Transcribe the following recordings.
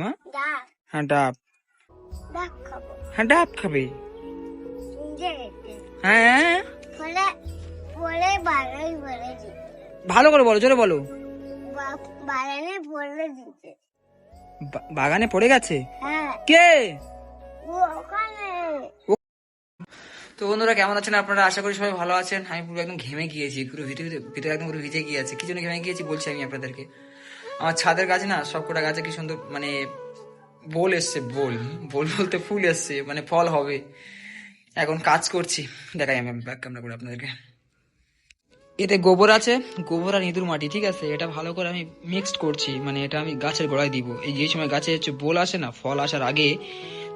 মা? হ্যাঁ ডাব। হ্যাঁ ডাব খাবে। হ্যাঁ ভালো করে বলো, জোরে বলো। বাগানে পড়ে গেছে? কে? তো বন্ধুরা কেমন আছেন আপনারা? আশা করি সবাই ভালো আছেন। আমি পুরো একদম ঘেমে গিয়েছি, পুরো ভিতরে একদম পুরো ভিজে গিয়েছে। কি জন্য ঘেমে গিয়েছি বলছি আমি আপনাদেরকে। আমার ছাদের গাছে না সবকটা গাছে কি সুন্দর মানে বোল এসছে, বোল বোল বলতে ফুল এসছে, মানে ফল হবে। এখন কাজ করছি, দেখাই আমি ব্যাক ক্যামেরা করে আপনাদেরকে। এতে গোবর আছে, গোবর আর ইঁদুর মাটি, ঠিক আছে? এটা ভালো করে আমি মিক্সড করছি, মানে এটা আমি গাছের গোড়ায় দিব। এই যে সময় গাছে হচ্ছে বোল আসে না, ফল আসার আগে,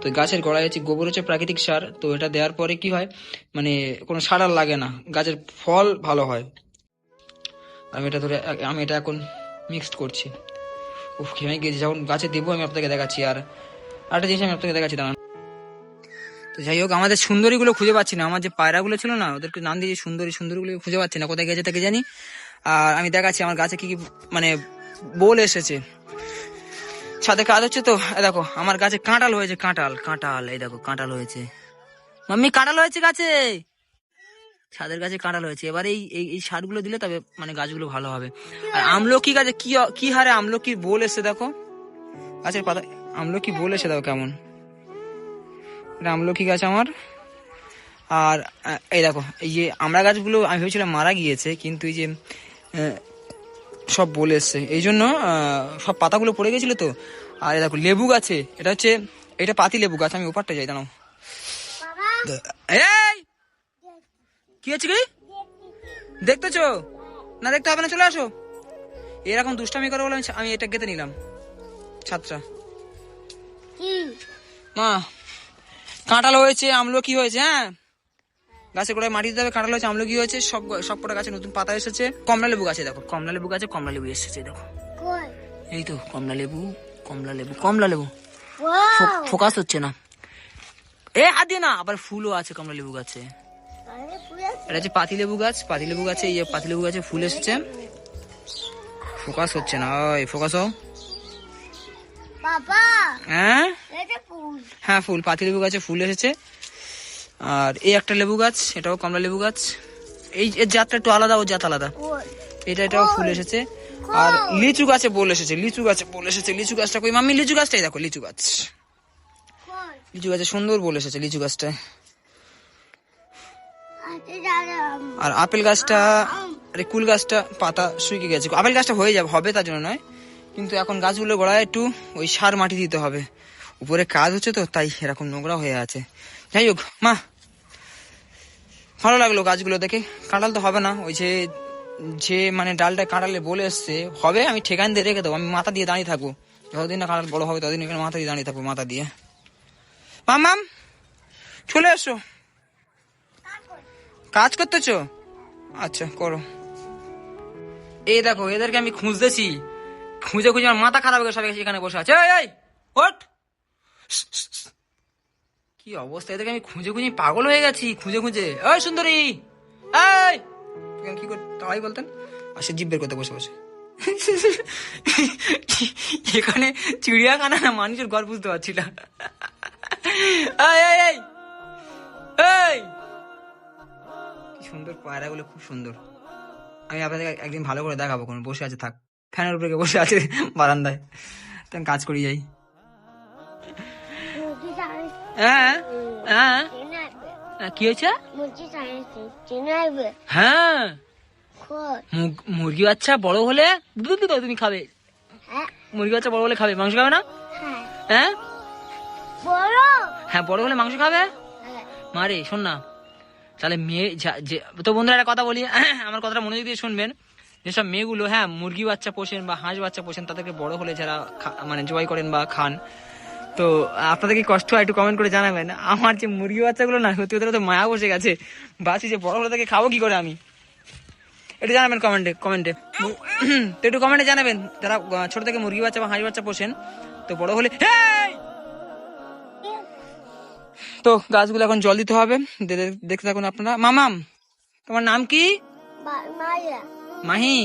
তো গাছের গোড়ায় হচ্ছে গোবর হচ্ছে প্রাকৃতিক সার। তো এটা দেওয়ার পরে কি হয়, মানে কোনো সার আর লাগে না, গাছের ফল ভালো হয়। আমি এটা এখন মিক্সড করছি। ঘেমে গেছি, যখন গাছে দেবো আমি আপনাকে দেখাচ্ছি। আর একটা জিনিস আমি আপনাকে দেখাচ্ছি, দাঁড়ান। তো যাই হোক, আমাদের সুন্দরীগুলো খুঁজে পাচ্ছি না। আমার যে পায়রাগুলো ছিল না, ওদেরকে নাম দিয়ে সুন্দরীগুলো খুঁজে পাচ্ছি না, কোথায় গেছে তাকে জানি। আর আমি দেখাচ্ছি আমার গাছে কি কি মানে বোল এসেছে। ছাদে কাজ হচ্ছে তো, দেখো আমার গাছে কাঁঠাল হয়েছে, কাঁঠাল এই দেখো কাঁঠাল হয়েছে। মাম্মি কাঁঠাল হয়েছে গাছে, ছাদের গাছে কাঁঠাল হয়েছে। এবার এই সারগুলো দিলে তবে মানে গাছগুলো ভালো হবে। আর আমলকি গাছে কি হারে আমলকি বোল এসে দেখো, গাছের পাতা আমলকি বোল এসে দেখো কেমন। এটা আমলকি গাছ আমার। আর এই দেখো এই যে আমড়া গাছগুলো আমি ভেবেছিলাম মারা গিয়েছে, কিন্তু এই যে সব বলে এসছে, এই জন্য সব পাতাগুলো পড়ে গেছিল তো। আর দেখো লেবু গাছে, এটা পাতি লেবু গাছ। আমি ওপারটা যাই, দাঁড়াও। এই কি হচ্ছে কি দেখতেছো? না দেখতে হবে না, চলে আসো। এরকম দুষ্টামি করে বলে আমি এটা গেতে নিলাম ছাত্রা। মা কাঁঠাল হয়েছে, আমলকি হয়েছে। হ্যাঁ গাছে গোড়ায় মাটি দিতে হবে, কাঁঠাল হয়েছে, আমলকি হয়েছে, সব কটা গাছে নতুন পাতা এসেছে। কমলা লেবু গাছে দেখো, কমলা লেবু এসেছে দেখো। এই তো কমলা লেবু। ফোকাস হচ্ছে না, হাত দিয়ে না। আবার ফুলও আছে কমলা লেবু গাছে। এটা হচ্ছে পাতি লেবু গাছে, এই পাতি লেবু গাছে ফুল এসেছে। ফোকাস হচ্ছে না, ওই ফোকাস হও। হ্যাঁ ফুল, পাতি লেবু গাছে ফুল এসেছে। আর এই একটা লেবু গাছ, এটাও কমলা লেবু গাছ। এই জাতটা একটু আলাদা, ও জাত আলাদা। এটাও ফুল এসেছে। আর লিচু গাছে বোল এসেছে, লিচু গাছটা কই মাম্মি? লিচু গাছটাই দেখো, লিচু গাছে সুন্দর বোল এসেছে লিচু গাছটায়। আর আপেল গাছটা, আরে কুল গাছটা পাতা শুকিয়ে গেছে। আপেল গাছটা হবে তার জন্য নয়, কিন্তু এখন গাছগুলো গোড়ায় একটু ওই সার মাটি দিতে হবে। উপরে কাজ হচ্ছে তো, তাই এরকম নোংরা হয়ে আছে। যাই হোক মা, ভালো লাগলো গাছগুলো দেখে। কাঁঠাল তো হবে না, ওই যে মানে ডালটা কাঁঠালে বলে এসছে হবে, আমি ঠেকান দিয়ে রেখে দেবো। আমি মাথা দিয়ে দাঁড়িয়ে থাকবো, যতদিন না কাঁঠাল বড় হবে ততদিন এখানে মাথা দিয়ে দাঁড়িয়ে থাকবো, মাথা দিয়ে। মাম চলে এসো, কাজ করতেছো? আচ্ছা করো। এই দেখো এদেরকে আমি খুঁজতেছি, খুঁজে আমার মাথা খারাপ হয়ে সবাই এখানে বসে আছে। এই ওঠ, কি অবস্থা এদেরকে আমি খুঁজে পাগল হয়ে গেছি, খুঁজে ওই সুন্দরী, এই কি করে তাই বলতেন। আর সে জিভ বের করতে বসে এখানে চিড়িয়াখানা না মানুষের ঘর বুঝতে পারছি না। কি সুন্দর পায়রাগুলো, খুব সুন্দর। আমি আপনাদের একদিন ভালো করে দেখাবো, কোনো বসে আছে থাক, ফ্যানের উপরে বসে আছে বারান্দায়, তাই কাজ করি যাই। কি হয়েছে? হ্যাঁ মুরগি বাচ্চা বড় হলে তুমি খাবে, মুরগি বাচ্চা বড় হলে খাবে, মাংস খাবে না? হ্যাঁ বড় হলে মাংস খাবে। মারে শোন না, তাহলে মেয়ে তো বন্ধুরা একটা কথা বলি, আমার কথাটা মনোযোগ দিয়ে শুনবেন। যেসব মেয়েগুলো মুরগি বাচ্চা পোষেন বা হাঁস বাচ্চা পোষেন, তাদেরকে বড় হলে যারা মানে জবাই করেন বা খান, তো আপনাদের কি কষ্ট হয় একটু কমেন্ট করে জানাবেন। আমার যে মুরগি বাচ্চাগুলো না, সত্যি ওদের তো মায়া বসে গেছে, বাঁচি যে বড় হলে তাকে খাবো কি করে আমি, একটু জানাবেন কমেন্টে তো একটু কমেন্টে জানাবেন যারা ছোট থেকে মুরগি বাচ্চা বা হাঁস বাচ্চা পোষেন, তো বড় হলে। তো গাছগুলো এখন জল দিতে হবে, দেখতে থাকুন আপনারা। মামাম তোমার নাম কি? মাহি।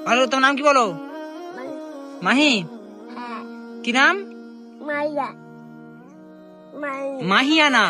ভালো, তোমার নাম কি বলো? মাহি। কি নাম? মাইয়া মাই মাহিয়ানা।